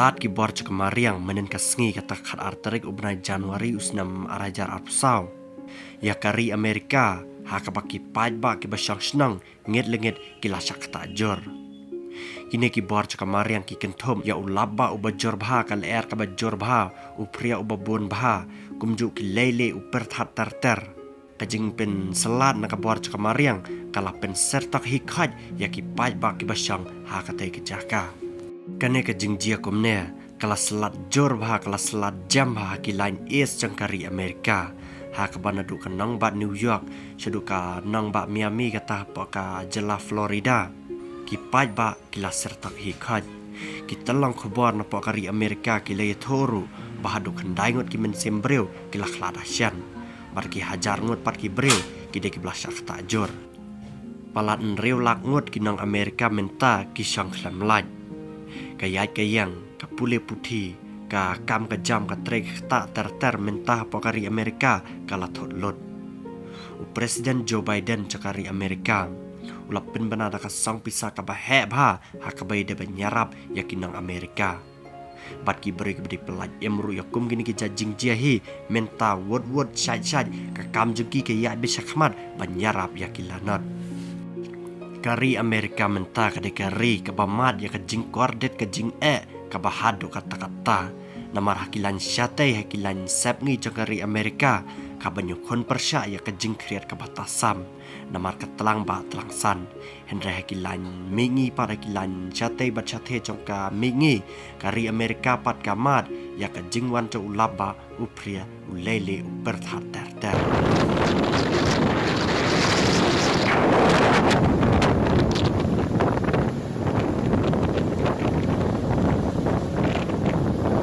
selat ki bor cekemariang menen kasngi kata khat arterik ubnai Januari usnam arajar arpsau. Ya kari Amerika hakabaki pajba ki basyang senang ngit lengit ki lasak tajor. Kini ki bor cekemariang ki kentom ya ulaba ubajor bha kal er kabajor bha upria ubabun bha kumju ki lele uperthat terter. Kajing pen selat na kabor cekemariang kala pen sertak hikhaj ya ki pajba ki basyang hakatai ki jaka. Kane ke jingjia kumne kala selat jor bha kala selat jam bha ki line east jangkari Amerika ha ka bana du ka nang ba New York sedu ka nang ba Miami kata pa ka jela Florida ki paj ba kila sertak hikhaj ki telang khobor na pa kari Amerika ki le thoru ba du khandai ngot ki men sembreu kila khlada syan bar ki hajar ngot pat ki breu ki de ki blasak ta jor palat nreu lak ngot ki nang Amerika menta ki sang khlam laj kayat kayang kapule putih ka kam ka jam ka trek tak terter mentah pokari Amerika kala thot lot Presiden Joe Biden cakari Amerika ulap pen banada ka sang pisa ka bahe bha hakabai de banyarap yakinang Amerika bat ki beri kebedi pelaj emru yakum gini ki jajing jiahi menta word syaj ka kam juki ke ya bisa khmat banyarap yakilanat kari Amerika menta kade kari kabamat ya kajing kordet kajing kabahado kata-kata namar hakilan syate hakilan sepngi kari Amerika kabanyo kon persya ya kajing kriat kabatasam namar ketelang ba telangsan hendra hakilan mingi para hakilan syate bat syate jongka mingi kari Amerika pat kamat ya kajing wan ulaba upria ulele uperthat ter